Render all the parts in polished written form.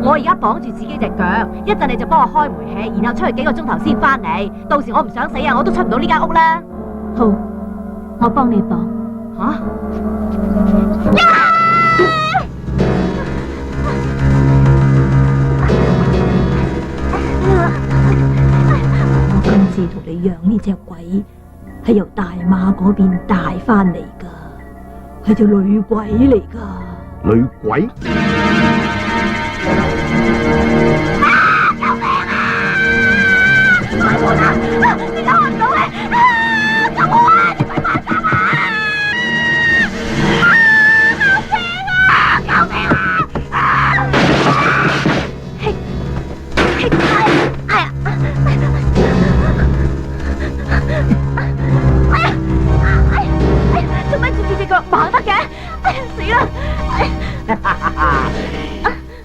我而家綁住自己隻腳，一陣你就幫我開煤氣，然後出去幾個鐘頭先翻嚟。到時我唔想死啊，我都出唔到呢間屋啦。好，我幫你綁。吓？我今次同你養呢隻鬼，係由大馬嗰邊帶翻嚟噶，係條女鬼嚟噶。女鬼？救命啊！快門啊！點解開唔到嘅？救我啊！啲鬼發生啊！救命啊！做咩住隻腳盲得嘅？死啦！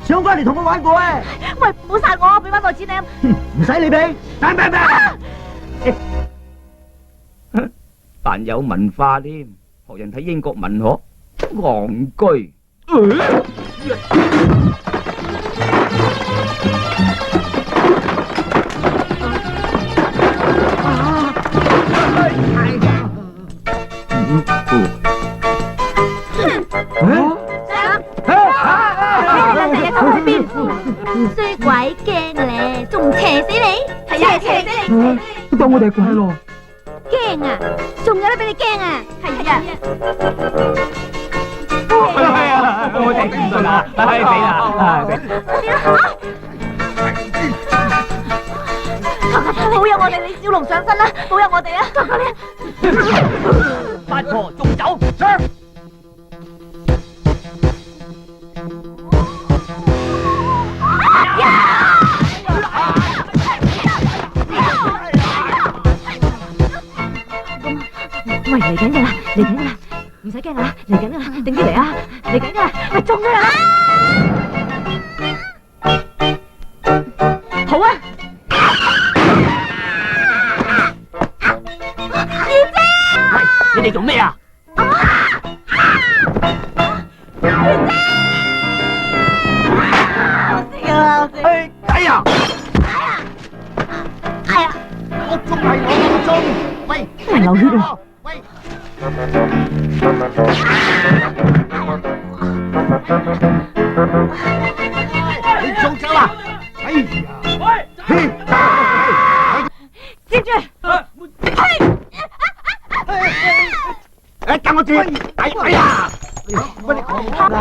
上翻嚟同我玩過啊！喂，唔好殺我，俾翻個錢你。唔使你俾，扮有文化添，學人睇英國文學，戇居。衰鬼驚咧，仲唔邪死你？係啊，邪死你！都當我哋係鬼咯。驚啊！仲有得俾你驚啊！係啊！我哋唔信啦，死啦！保佑我哋，李小龍上身啦！保佑我哋啊！求求你！八婆仲走，喂，嚟緊噶啦，嚟緊噶啦，唔使驚啊，嚟緊噶啦，定啲嚟啊，嚟緊噶啦，喂，中咗啦！好啊！二姐，你哋做咩啊？二姐，哎呀！係啊，我中係我中，喂，流血啊！喂，你中咗啦！哎呀，接住，等我住！哎呀，乜你講啦？